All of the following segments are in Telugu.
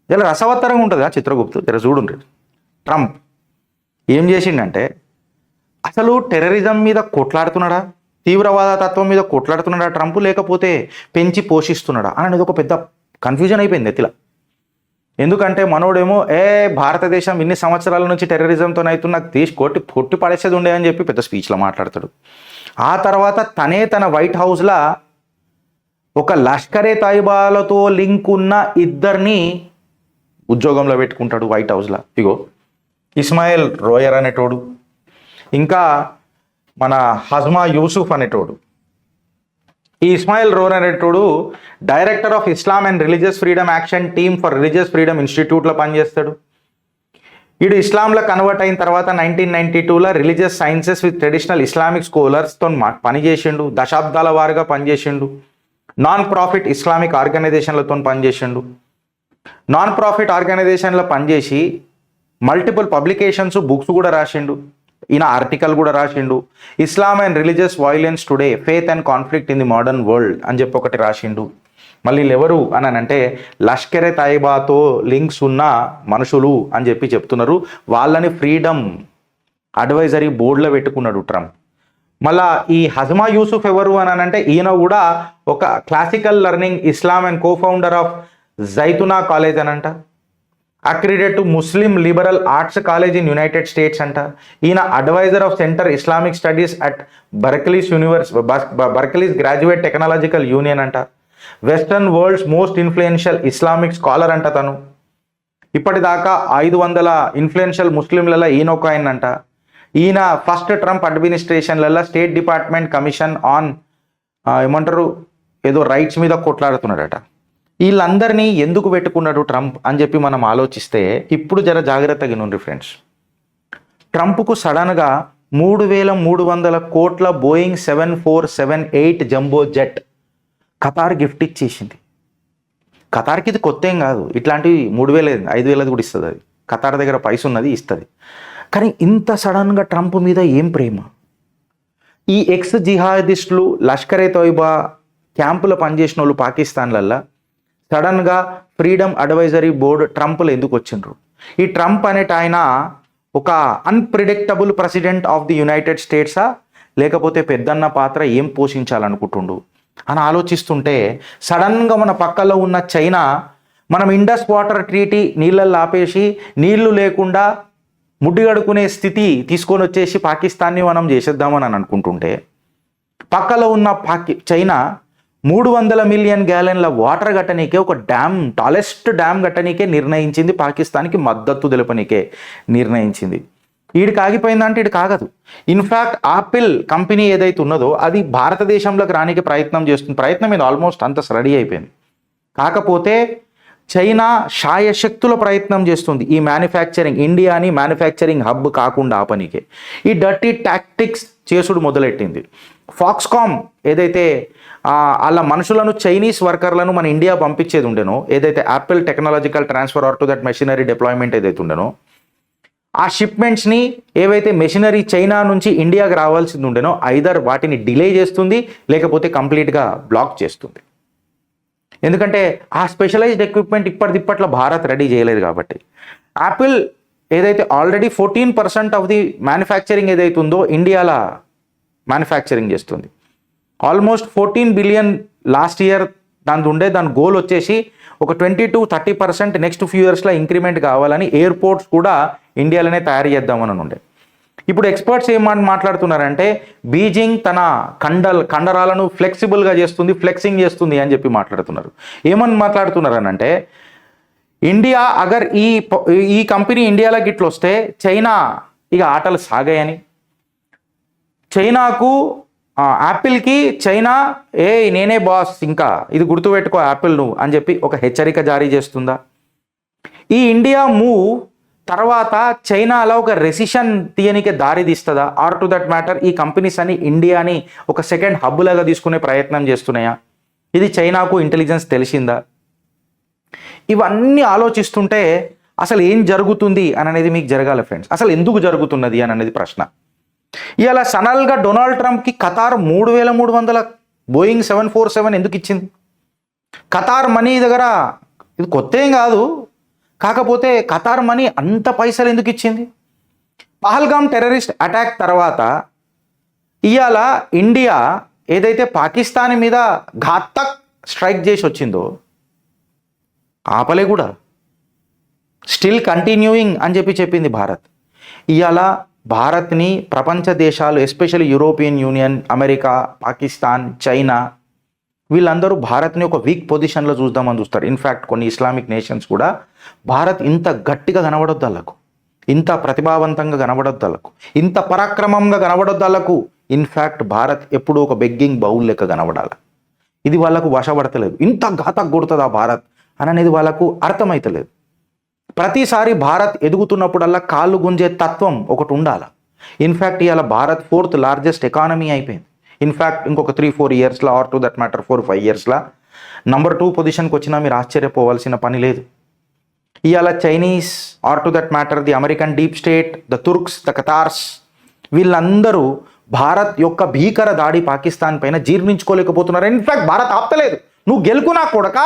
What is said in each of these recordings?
ఇలా రసవత్తరంగా ఉంటుంది ఆ చిత్రగుప్తు జర చూడుండ్రి. ట్రంప్ ఏం చేసిండంటే అసలు టెర్రరిజం మీద కొట్లాడుతున్నాడా, తీవ్రవాద తత్వం మీద కొట్లాడుతున్నాడా ట్రంప్, లేకపోతే పెంచి పోషిస్తున్నాడా అనేది ఒక పెద్ద కన్ఫ్యూజన్ అయిపోయింది ఎత్తిలా. ఎందుకంటే మనోడేమో భారతదేశం ఇన్ని సంవత్సరాల నుంచి టెర్రరిజంతో అయితే నాకు తీసి కొట్టి పడేసేది ఉండే అని చెప్పి పెద్ద స్పీచ్లో మాట్లాడతాడు. ఆ తర్వాత తన వైట్ హౌస్లో ఒక లష్కరే తైబాలతో లింక్ ఉన్న ఇద్దరిని ఉద్యోగంలో పెట్టుకుంటాడు వైట్ హౌస్లో. ఇగో ఇస్మాయిల్ రోయర్ అనేటోడు, ఇంకా మన హజ్మా యూసుఫ్ అనేటోడు. ఈ ఇస్మాయిల్ రోయర్ అనేటోడు director of Islam and religious freedom action team for religious freedom ఇన్స్టిట్యూట్లో పనిచేస్తాడు. వీడు ఇస్లాంలో కన్వర్ట్ అయిన తర్వాత 1992లో religious sciences with traditional Islamic స్కాలర్స్తో పనిచేసిండు. దశాబ్దాల వారుగా పనిచేసిండు. నాన్ ప్రాఫిట్ ఇస్లామిక్ ఆర్గనైజేషన్లతో పనిచేసిండు. నాన్ ప్రాఫిట్ ఆర్గనైజేషన్లో పనిచేసి మల్టిపుల్ పబ్లికేషన్స్, బుక్స్ కూడా రాసిండు. ఈయన ఆర్టికల్ కూడా రాసిండు. ఇస్లాం and religious violence today, faith and conflict in the modern world అని చెప్పి ఒకటి రాసిండు. మళ్ళీ ఎవరు అని అంటే లష్కరే తైబాతో లింక్స్ ఉన్న మనుషులు అని చెప్పి చెప్తున్నారు. వాళ్ళని ఫ్రీడమ్ అడ్వైజరీ బోర్డులో పెట్టుకున్నాడు ట్రంప్. మళ్ళా ఈ హజ్మా యూసుఫ్ ఎవరు అని అంటే ఈయన కూడా ఒక classical learning Islam and cofounder of Zaytuna college అనంట, accredited to Muslim liberal arts college in United States అంట. ఈయన adviser of center Islamic studies at Berkeley's graduate technological union అంట. Western world's most influential Islamic scholar అంట తను. ఇప్పటిదాకా 500 ఇన్ఫ్లుయెన్షియల్ ముస్లింలలో ఈయన ఒక ఆయనంట. ఈయన ఫస్ట్ ట్రంప్ అడ్మినిస్ట్రేషన్లలో స్టేట్ డిపార్ట్మెంట్ కమిషన్ ఆన్ ఏమంటారు ఏదో రైట్స్ మీద కొట్లాడుతున్నాడట. వీళ్ళందరినీ ఎందుకు పెట్టుకున్నాడు ట్రంప్ అని చెప్పి మనం ఆలోచిస్తే ఇప్పుడు జర జాగ్రత్తగా నుండి ఫ్రెండ్స్. ట్రంప్కు సడన్గా 3,300 కోట్ల Boeing 7478 jumbo jet Qatar gift ఇచ్చేసింది. ఖతార్కి ఇది కొత్త ఏం కాదు, ఇట్లాంటివి 3,000 5,000 కూడా ఇస్తుంది. అది ఖతార్ దగ్గర పైస ఉన్నది, ఇస్తుంది. కానీ ఇంత సడన్గా ట్రంప్ మీద ఏం ప్రేమ? ఈ ఎక్స్ జిహాదిస్టులు లష్కరే తోయిబా క్యాంపులో పనిచేసిన వాళ్ళు పాకిస్తాన్లల్లో సడన్గా ఫ్రీడమ్ అడ్వైజరీ బోర్డు ట్రంప్లో ఎందుకు వచ్చిండ్రు? ఈ ట్రంప్ అనేట ఆయన ఒక unpredictable president of the united స్టేట్సా, లేకపోతే పెద్దన్న పాత్ర ఏం పోషించాలనుకుంటుండు అని ఆలోచిస్తుంటే సడన్గా మన పక్కలో ఉన్న చైనా మనం ఇండస్ వాటర్ ట్రీటీ నీళ్ళల్లో ఆపేసి నీళ్లు లేకుండా ముడ్డిగడుకునే స్థితి తీసుకొని వచ్చేసి పాకిస్తాన్ని మనం చేసేద్దామని అనుకుంటుంటే పక్కలో ఉన్న చైనా 300 మిలియన్ గ్యాలన్ల వాటర్ కట్టనీకే ఒక డ్యామ్, టాలెస్ట్ డ్యామ్ కట్టనీకే నిర్ణయించింది. పాకిస్తాన్కి మద్దతు తెలపనీకే నిర్ణయించింది. వీడికి ఆగిపోయిందంటే వీడికి ఆగదు. ఇన్ఫ్యాక్ట్ ఆపిల్ కంపెనీ ఏదైతే ఉన్నదో అది భారతదేశంలోకి రానికి ప్రయత్నం చేస్తుంది. ప్రయత్నం మీద ఆల్మోస్ట్ అంత రెడీ అయిపోయింది. కాకపోతే చైనా శాయశక్తుల ప్రయత్నం చేస్తుంది ఈ మ్యానుఫ్యాక్చరింగ్, ఇండియాని మ్యానుఫ్యాక్చరింగ్ హబ్ కాకుండా ఆపనీకే. ఈ డర్టీ టాక్టిక్స్ చేసుడు మొదలెట్టింది. ఫాక్స్కామ్ ఏదైతే వాళ్ళ మనుషులను చైనీస్ వర్కర్లను మన ఇండియా పంపించేది ఉండేనో, ఏదైతే Apple technological transfer are to that machinery deployment ఏదైతే ఉండేనో, ఆ షిప్మెంట్స్ని ఏవైతే మెషినరీ చైనా నుంచి ఇండియాకి రావాల్సింది ఉండేనో ఐదర్ వాటిని డిలే చేస్తుంది, లేకపోతే కంప్లీట్గా బ్లాక్ చేస్తుంది. ఎందుకంటే ఆ స్పెషలైజ్డ్ ఎక్విప్మెంట్ ఇప్పటిదిప్పట్లో భారత్ రెడీ చేయలేదు కాబట్టి. యాపిల్ ఏదైతే ఆల్రెడీ 14% ఆఫ్ ది మ్యానుఫ్యాక్చరింగ్ ఏదైతే ఉందో ఇండియాలో మ్యానుఫ్యాక్చరింగ్ చేస్తుంది. ఆల్మోస్ట్ 14 బిలియన్ లాస్ట్ ఇయర్ దాని గోల్ వచ్చేసి ఒక 20 to 30% నెక్స్ట్ ఫ్యూ ఇయర్స్లో ఇంక్రిమెంట్ కావాలని ఎయిర్పోర్ట్స్ కూడా ఇండియాలోనే తయారు చేద్దామని ఉండే. ఇప్పుడు ఎక్స్పర్ట్స్ ఏం మాట్లాడుతున్నారంటే బీజింగ్ తన కండరాలను ఫ్లెక్సిబుల్గా చేస్తుంది, ఫ్లెక్సింగ్ చేస్తుంది అని చెప్పి మాట్లాడుతున్నారు. ఏమని మాట్లాడుతున్నారనంటే ఇండియా అగర్ ఈ కంపెనీ ఇండియాలో గిట్ల వస్తే చైనా ఇక ఆటలు సాగాయని, చైనాకు యాపిల్కి చైనా నేనే బాస్, ఇంకా ఇది గుర్తుపెట్టుకో యాపిల్ నువ్వు అని చెప్పి ఒక హెచ్చరిక జారీ చేస్తుందా? ఈ ఇండియా మూవ్ తర్వాత చైనాలో ఒక రెసిషన్ తీయనికే దారి తీస్తుందా? ఆర్ టు దట్ మ్యాటర్ ఈ కంపెనీస్ అని ఇండియాని ఒక సెకండ్ హబ్ లాగా తీసుకునే ప్రయత్నం చేస్తున్నాయా? ఇది చైనాకు ఇంటెలిజెన్స్ తెలిసిందా? ఇవన్నీ ఆలోచిస్తుంటే అసలు ఏం జరుగుతుంది అని అనేది మీకు జరగాలి ఫ్రెండ్స్. అసలు ఎందుకు జరుగుతున్నది అని అనేది ప్రశ్న. ఇలా సడన్గా డొనాల్డ్ ట్రంప్కి ఖతార్ 3,300 బోయింగ్ 747 ఎందుకు ఇచ్చింది? ఖతార్ మనీ దగ్గర ఇది కొత్త ఏం కాదు. కాకపోతే ఖతార్ మనీ అంత పైసలు ఎందుకు ఇచ్చింది? పహల్గామ్ టెర్రరిస్ట్ అటాక్ తర్వాత ఇవాళ ఇండియా ఏదైతే పాకిస్తాన్ మీద ఘాతక్ స్ట్రైక్ చేసి వచ్చిందో ఆపలే కూడా, స్టిల్ కంటిన్యూయింగ్ అని చెప్పింది భారత్. ఇవాళ భారత్ని ప్రపంచ దేశాలు especially European union, America, Pakistan, China వీళ్ళందరూ భారత్ని ఒక వీక్ పొజిషన్లో చూద్దామని చూస్తారు. ఇన్ఫ్యాక్ట్ కొన్ని ఇస్లామిక్ నేషన్స్ కూడా భారత్ ఇంత గట్టిగా కనబడొద్దు వాళ్ళకు, ఇంత ప్రతిభావంతంగా కనబడొద్దు వాళ్ళకు, ఇంత పరాక్రమంగా కనబడొద్దు వాళ్ళకు. ఇన్ఫ్యాక్ట్ భారత్ ఎప్పుడూ ఒక బెగ్గింగ్ బౌల్ లెక్క కనబడాలి. ఇది వాళ్ళకు వశపడతలేదు. ఇంత ఘాతకు కొడుతుందా భారత్ అని అనేది వాళ్ళకు అర్థమవుతలేదు. ప్రతిసారి భారత్ ఎదుగుతున్నప్పుడల్లా కాళ్ళు గుంజే తత్వం ఒకటి ఉండాలి. ఇన్ఫ్యాక్ట్ ఇవాళ భారత్ 4th లార్జెస్ట్ ఎకానమీ అయిపోయింది. ఇన్ఫ్యాక్ట్ ఇంకొక 3-4 ఇయర్స్లో ఆర్ టు దట్ మ్యాటర్ 4-5 ఇయర్స్లో నంబర్ 2 పొజిషన్కి వచ్చినా మీరు ఆశ్చర్యపోవాల్సిన పని లేదు. ఇవాళ Chinese or to that matter the American deep state, the Turks, the Qatars వీళ్ళందరూ భారత్ యొక్క భీకర దాడి పాకిస్తాన్ పైన జీర్ణించుకోలేకపోతున్నారు. ఇన్ఫ్యాక్ట్ భారత్ ఆపుతలేదు. నువ్వు గెలుకునా కొడక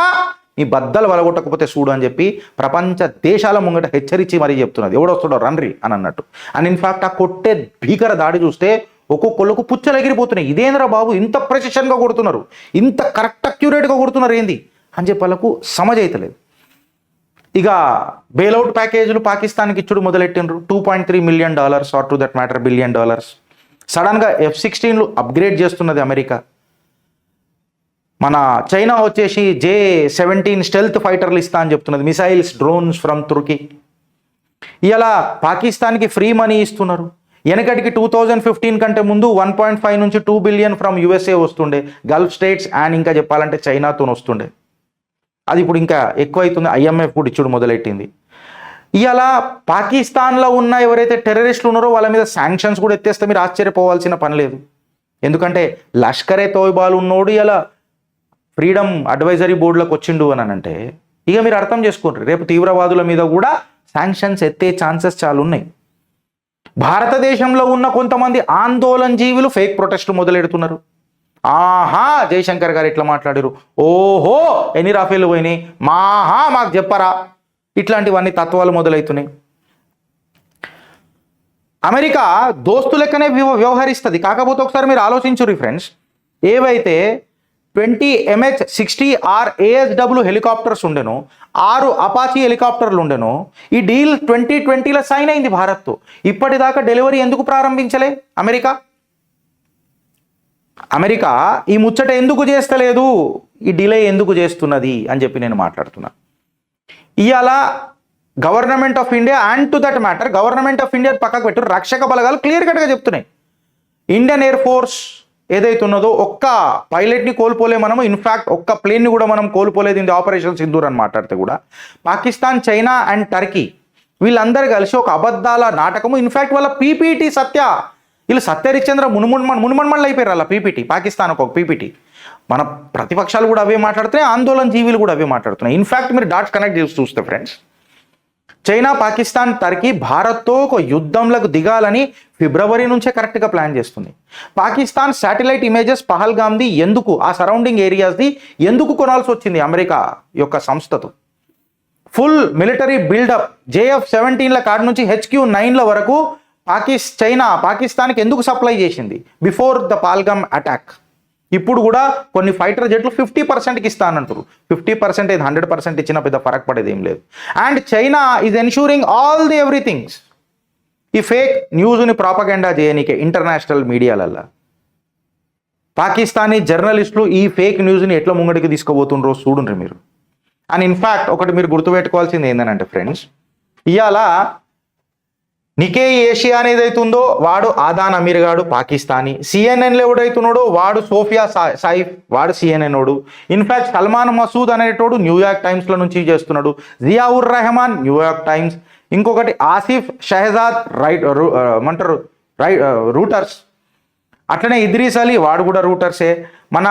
నీ బద్దలు వలగొట్టకపోతే చూడు అని చెప్పి ప్రపంచ దేశాల ముంగట హెచ్చరించి మరీ చెప్తున్నది. ఎవడొస్తాడో రండ్రి అని అన్నట్టు. అండ్ ఇన్ఫ్యాక్ట్ ఆ కొట్టే భీకర దాడి చూస్తే ఒక్కొక్కళ్ళకు పుచ్చలు ఎగిరిపోతున్నాయి. ఇదేంద్రా బాబు ఇంత ప్రెసిషన్గా కొడుతున్నారు, ఇంత కరెక్ట్ అక్యురేట్గా కొడుతున్నారు ఏంది అని చెప్పి వాళ్ళకు సమజైతలేదు. ఇక బెయిల్అవుట్ ప్యాకేజీలు పాకిస్తాన్కి ఇచ్చుడు మొదలెట్టిండ్రు. $2.3 million or to that matter $1 billion. సడన్గా F-16లు అప్గ్రేడ్ చేస్తున్నది అమెరికా. మన చైనా వచ్చేసి J-17 స్టెల్త్ ఫైటర్లు ఇస్తా అని చెప్తున్నది, మిసైల్స్, డ్రోన్స్ ఫ్రమ్ తుర్కీ. ఇలా పాకిస్తాన్కి ఫ్రీ మనీ ఇస్తున్నారు. వెనకటికి 2015 కంటే ముందు 1.5 నుంచి 2 బిలియన్ ఫ్రమ్ USA వస్తుండే, గల్ఫ్ స్టేట్స్ అండ్ ఇంకా చెప్పాలంటే చైనాతో వస్తుండే. అది ఇప్పుడు ఇంకా ఎక్కువైతుంది. IMF కూడా ఇచ్చుడు మొదలెట్టింది. ఇలా పాకిస్తాన్లో ఉన్న ఎవరైతే టెర్రరిస్టులు ఉన్నారో వాళ్ళ మీద శాంక్షన్స్ కూడా ఎత్తేస్తే మీరు ఆశ్చర్యపోవాల్సిన పని లేదు. ఎందుకంటే లష్కరే తోయిబాలు ఉన్నోడు ఇలా ఫ్రీడమ్ అడ్వైజరీ బోర్డులకు వచ్చిండు అని అంటే ఇక మీరు అర్థం చేసుకోండి, రేపు తీవ్రవాదుల మీద కూడా శాంక్షన్స్ ఎత్తే ఛాన్సెస్ చాలా ఉన్నాయి. భారతదేశంలో ఉన్న కొంతమంది ఆందోళన జీవులు ఫేక్ ప్రొటెస్ట్లు మొదలెడుతున్నారు. ఆహా జయశంకర్ గారు ఇట్లా మాట్లాడారు, ఓహో ఎన్ని రాఫేలు పోయినాయి, మాహా మాకు చెప్పరా, ఇట్లాంటివన్నీ తత్వాలు మొదలవుతున్నాయి. అమెరికా దోస్తు లెక్కనే వ్యవహరిస్తుంది. కాకపోతే ఒకసారి మీరు ఆలోచించుర్రి ఫ్రెండ్స్, ఏవైతే 20 MH-60R ASW హెలికాప్టర్స్ ఉండెనో, 6 అపాచీ హెలికాప్టర్లు ఉండెనో, ఈ డీల్ 2020లో సైన్ అయింది భారత్తో. ఇప్పటిదాకా డెలివరీ ఎందుకు ప్రారంభించలే అమెరికా ఈ ముచ్చట ఎందుకు చేస్తలేదు, ఈ డిలే ఎందుకు చేస్తున్నది అని చెప్పి నేను మాట్లాడుతున్నా. ఇవాళ government of India and to that matter government of India పక్కకు పెట్టు, రక్షక బలగాలు క్లియర్ కట్గా చెప్తున్నాయి. ఇండియన్ ఎయిర్ ఫోర్స్ ఏదైతే ఉన్నదో ఒక్క పైలట్ని కోల్పోలే మనము, ఇన్ఫ్యాక్ట్ ఒక్క ప్లేన్ని కూడా మనం కోల్పోలేదు ఇది ఆపరేషన్ సింధూర్ అని మాట్లాడితే కూడా. పాకిస్తాన్, చైనా అండ్ టర్కీ వీళ్ళందరూ కలిసి ఒక అబద్ధాల నాటకము. ఇన్ఫ్యాక్ట్ వాళ్ళ పీపీటీ వీళ్ళు సత్యరిచంద్ర మునుమన్మళ్ళు అయిపోయారు అలా పీపీటీ, పాకిస్తాన్ ఒక పీపీటీ. మన ప్రతిపక్షాలు కూడా అవే మాట్లాడుతున్నాయి, ఆందోళన జీవులు కూడా అవే మాట్లాడుతున్నాయి. ఇన్ఫ్యాక్ట్ మీరు డాట్స్ కనెక్ట్ చేసి చూస్తే ఫ్రెండ్స్, చైనా, పాకిస్తాన్, టర్కీ భారత్తో ఒక యుద్ధంలకు దిగాలని ఫిబ్రవరి నుంచే కరెక్ట్గా ప్లాన్ చేస్తుంది. పాకిస్తాన్ శాటిలైట్ ఇమేజెస్ పహల్గామ్ది ఎందుకు, ఆ సరౌండింగ్ ఏరియాస్ది ఎందుకు కొనాల్సి వచ్చింది అమెరికా యొక్క సంస్థతో. ఫుల్ మిలిటరీ బిల్డప్ JF-17ల కాడి నుంచి HQ-9ల వరకు చైనా పాకిస్తాన్కి ఎందుకు సప్లై చేసింది బిఫోర్ ద పహల్గామ్ అటాక్. ఇప్పుడు కూడా కొన్ని ఫైటర్ జెట్లు 50%కి ఇస్తానంటారు. 50% ఇది 100% ఇచ్చిన పెద్ద ఫరక్ పడేది ఏం లేదు. And China is ensuring all the everything's. ఈ ఫేక్ న్యూస్ని ప్రాపగెండా చేయనీకే ఇంటర్నేషనల్ మీడియాలల్లో పాకిస్తానీ జర్నలిస్టులు ఈ ఫేక్ న్యూస్ని ఎట్లా ముంగడికి తీసుకుపోతుండ్రో చూడండి మీరు. అండ్ ఇన్ఫ్యాక్ట్ ఒకటి మీరు గుర్తుపెట్టుకోవాల్సింది ఏంటంటే ఫ్రెండ్స్, ఇవాళ నికే ఏషియా అనేది అవుతుందో వాడు ఆదాన్ అమీర్ గాడు పాకిస్తానీ, CNN ఎవడైతున్నాడో వాడు సోఫియా సైఫ్ వాడు CNN ఓడు, ఇన్ఫ్యాక్ట్ సల్మాన్ మసూద్ అనేటోడు న్యూయార్క్ టైమ్స్లో నుంచి చేస్తున్నాడు, జియావుర్ రెహమాన్ న్యూయార్క్ టైమ్స్, ఇంకొకటి ఆసిఫ్ షెహజాద్ రూటర్స్, అట్లనే ఇద్రీస్ అలీ వాడు కూడా రూటర్సే, మన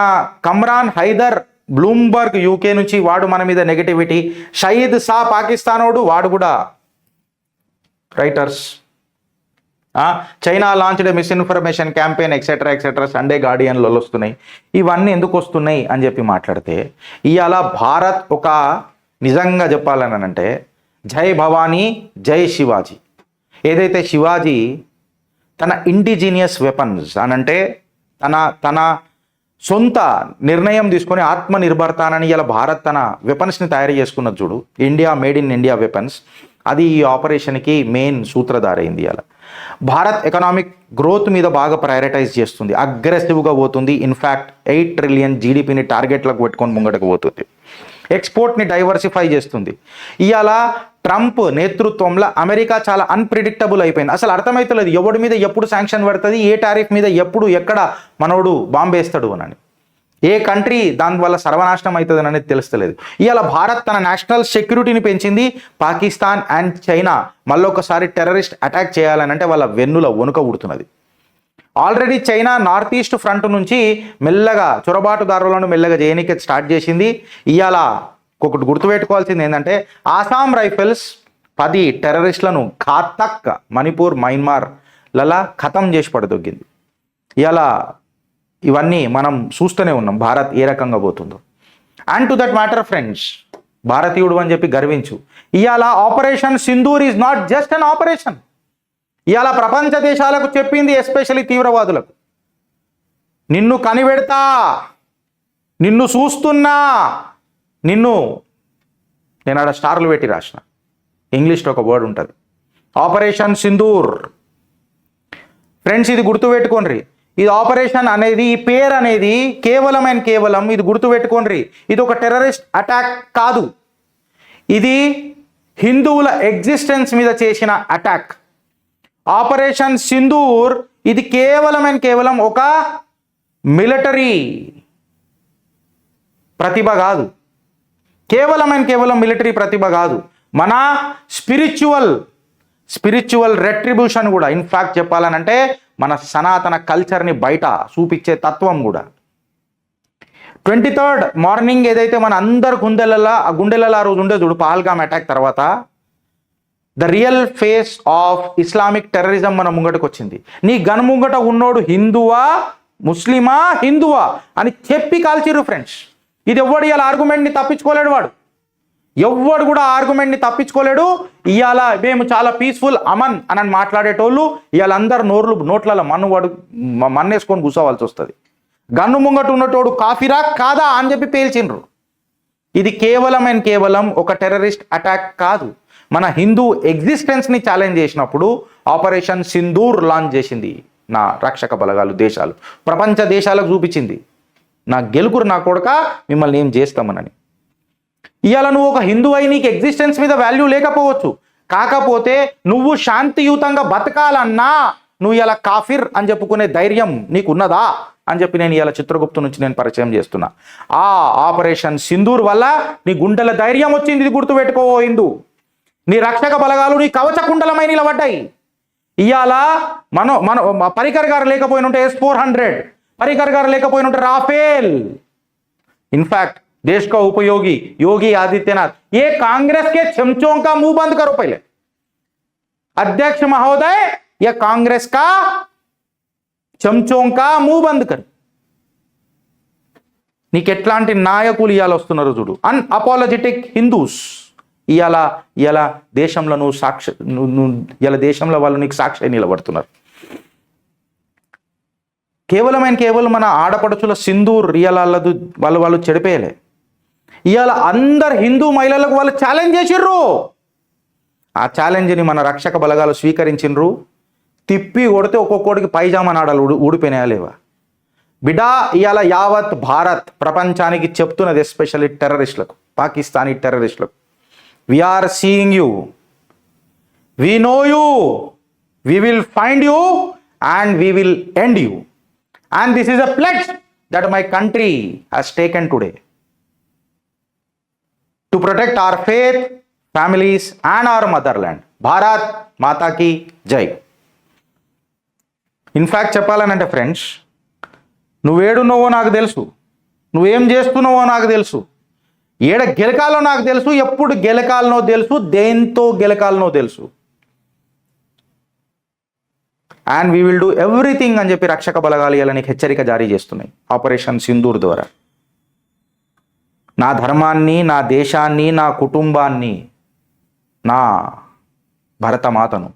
కమ్రాన్ హైదర్ బ్లూంబర్గ్ UK నుంచి వాడు మన మీద నెగటివిటీ, షహీద్ షా పాకిస్తానోడు వాడు కూడా writers. China launched misinformation campaign etcetera Sunday గార్డియన్లో వస్తున్నాయి. ఇవన్నీ ఎందుకు వస్తున్నాయి అని చెప్పి మాట్లాడితే, ఇవాళ భారత్ ఒక నిజంగా చెప్పాలని అంటే జై భవానీ జై శివాజీ. ఏదైతే శివాజీ తన ఇండిజీనియస్ వెపన్స్ అనంటే తన తన సొంత నిర్ణయం తీసుకొని ఆత్మనిర్భర్తానని ఇలా భారత్ తన వెపన్స్ని తయారు చేసుకున్నది చూడు, India made in India weapons, అది ఈ ఆపరేషన్కి మెయిన్ సూత్రధారైంది. అలా భారత్ ఎకనామిక్ గ్రోత్ మీద బాగా ప్రయారిటైజ్ చేస్తుంది, అగ్రెసివ్గా పోతుంది. ఇన్ఫ్యాక్ట్ 8 ట్రిలియన్ జీడిపిని టార్గెట్లకు పెట్టుకొని ముంగటకు పోతుంది. ఎక్స్పోర్ట్ని డైవర్సిఫై చేస్తుంది. ఇవాళ ట్రంప్ నేతృత్వంలో అమెరికా చాలా అన్ప్రిడిక్టబుల్ అయిపోయింది. అసలు అర్థమవుతలేదు ఎవడి మీద ఎప్పుడు శాంక్షన్ పడుతుంది, ఏ టారిఫ్ మీద ఎప్పుడు ఎక్కడ మనోడు బాంబేస్తాడు అని. ఏ కంట్రీ దానివల్ల సర్వనాశనం అవుతుంది అనేది తెలుస్తలేదు. ఇవాళ భారత్ తన నేషనల్ సెక్యూరిటీని పెంచింది. పాకిస్తాన్ అండ్ చైనా మళ్ళొకసారి టెర్రరిస్ట్ అటాక్ చేయాలని అంటే వాళ్ళ వెన్నుల వణుక ఉడుతున్నది. Already China north east front నుంచి మెల్లగా చొరబాటుదారులను మెల్లగా చేయడానికి స్టార్ట్ చేసింది. ఇవాళ ఒకటి గుర్తుపెట్టుకోవాల్సింది ఏంటంటే ఆసాం రైఫిల్స్ 10 టెర్రరిస్టులను ఘాతక్ మణిపూర్ మైన్మార్లలో ఖతం చేసి పడదొగ్గింది. ఇవాళ ఇవన్నీ మనం చూస్తూనే ఉన్నాం భారత్ ఏ రకంగా పోతుందో. And to that matter friends, భారతీయుడు అని చెప్పి గర్వించు. ఇవాళ operation Sindoor is not just an operation. ఇవాళ ప్రపంచ దేశాలకు చెప్పింది, ఎస్పెషల్లీ తీవ్రవాదులకు, నిన్ను కనిపెడతా, నిన్ను చూస్తున్నా, నేను ఆడ స్టార్లు పెట్టి రాసిన, ఇంగ్లీష్లో ఒక వర్డ్ ఉంటుంది ఆపరేషన్ సింధూర్. ఫ్రెండ్స్ ఇది గుర్తుపెట్టుకోండి. ఇది ఆపరేషన్ అనేది, ఈ పేరు అనేది కేవలం అండ్ కేవలం ఇది గుర్తుపెట్టుకోండి, ఇది ఒక టెర్రరిస్ట్ అటాక్ కాదు. ఇది హిందువుల ఎగ్జిస్టెన్స్ మీద చేసిన అటాక్. ఆపరేషన్ సింధూర్ ఇది కేవలం అండ్ కేవలం ఒక మిలిటరీ ప్రతిభ కాదు, కేవలం అండ్ కేవలం మిలిటరీ ప్రతిభ కాదు, మన స్పిరిచువల్ రెట్రిబ్యూషన్ కూడా. ఇన్ఫ్యాక్ట్ చెప్పాలనంటే మన సనాతన కల్చర్ని బయట చూపించే తత్వం కూడా. 23rd మార్నింగ్ ఏదైతే మన అందరు గుండెలలో ఆ రోజు ఉండే చూడు, పహల్గామ్ అటాక్ తర్వాత the real face of Islamic terrorism మన ముంగటకు వచ్చింది. నీ గనుముంగట ఉన్నోడు హిందువా ముస్లిమా హిందువా అని చెప్పి కాల్చిర్రు ఫ్రెండ్స్. ఇది ఎవ్వడు ఇవాళ ఆర్గ్యుమెంట్ని తప్పించుకోలేడు, ఎవ్వడు కూడా ఆర్గ్యుమెంట్ని తప్పించుకోలేడు. ఇవాళ మేము చాలా పీస్ఫుల్ అమన్ అని మాట్లాడేటోళ్ళు ఇవాళ అందరు నోట్లలో మన్నేసుకొని కూర్చోవాల్సి వస్తుంది. గన్ను ముంగట ఉన్నటోడు కాఫిరా కాదా అని చెప్పి పేల్చిండ్రు. ఇది కేవలం అండ్ కేవలం ఒక టెర్రరిస్ట్ అటాక్ కాదు, మన హిందూ ఎగ్జిస్టెన్స్ని ఛాలెంజ్ చేసినప్పుడు ఆపరేషన్ సింధూర్ లాంచ్ చేసింది నా రక్షక బలగాలు దేశాలు, ప్రపంచ దేశాలకు చూపించింది, నా గెలుకురు నా కొడుక మిమ్మల్ని ఏం చేస్తామనని. ఇవాళ నువ్వు ఒక హిందూ అయి నీకు ఎగ్జిస్టెన్స్ మీద వాల్యూ లేకపోవచ్చు, కాకపోతే నువ్వు శాంతియుతంగా బతకాలన్నా నువ్వు ఇలా కాఫిర్ అని చెప్పుకునే ధైర్యం నీకున్నదా అని చెప్పి నేను ఇలా చిత్రగుప్తు నుంచి నేను పరిచయం చేస్తున్నా. ఆ ఆపరేషన్ సింధూర్ వల్ల నీ గుండెల ధైర్యం వచ్చింది, ఇది గుర్తుపెట్టుకో హిందూ. నీ రక్షక బలగాలు నీ కవచ కుండలమై నిలబడ్డాయి. ఇవాళ మన పరికర్ గారు లేకపోయిన ఉంటే S-400, परिकर गाరు లేకపోయినట్టు राफेल। इनफैक्ट देश का उपयोगी योगी आदित्यनाथ, ये कांग्रेस के चमचों का मुंह बंद करो पहले। अध्यक्ष महोदय, ये कांग्रेस का चमचों का मुंह बंद कर। నీకెట్లాంటి నాయకులు ఇయాల వస్తున్నారు చూడు, అన్అపాలజెటిక్ హిందూస్ ఇయాల దేశంలో నువ్వు సాక్షి ఇయాల దేశంలో వాళ్ళు నీకు సాక్షి నిలబడుతున్నారు. కేవలం మన ఆడపడుచుల సింధూర్ ఇయాలదు వాళ్ళు చెడిపేయలే. ఇయాల అందరు హిందూ మహిళలకు వాళ్ళు ఛాలెంజ్ చేసిర్రు. ఆ ఛాలెంజ్ని మన రక్షక బలగాలు స్వీకరించిండ్రు. తిప్పి కొడితే ఒక్కొక్కడికి పైజామా నాడాలు ఊడిపోయినాయా లేవా? బిడా ఇయాల యావత్ భారత్ ప్రపంచానికి చెప్తున్నది, ఎస్పెషల్లీ టెర్రరిస్టులకు, పాకిస్తానీ టెర్రరిస్టులకు, we are seeing you, we know you, we will find you and we will end you. And this is a pledge that my country has taken today to protect our faith, families and our motherland. Bharat Mata ki Jai. In fact, చెప్పాలనంటే ఫ్రెండ్స్, నువ్వేడున్నావో నాకు తెలుసు, నువ్వేం చేస్తున్నావో నాకు తెలుసు, ఏడ గెలకాలో నాకు తెలుసు, ఎప్పుడు గెలకాలనో తెలుసు, దేంతో గెలకాలనో తెలుసు. And we will do everything అని చెప్పి రక్షక బలగాలు ఇలా నీకు హెచ్చరిక జారీ చేస్తున్నాయి ఆపరేషన్ సింధూర్ ద్వారా. నా ధర్మాన్ని, నా దేశాన్ని, నా కుటుంబాన్ని నా భరతమాతను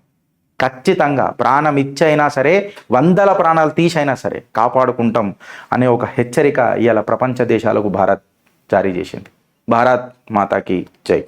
ఖచ్చితంగా ప్రాణం ఇచ్చైనా సరే, వందల ప్రాణాలు తీసైనా సరే కాపాడుకుంటాం అనే ఒక హెచ్చరిక ఇవాళ ప్రపంచ దేశాలకు భారత్ జారీ చేసింది. భారత్ మాతాకి జై.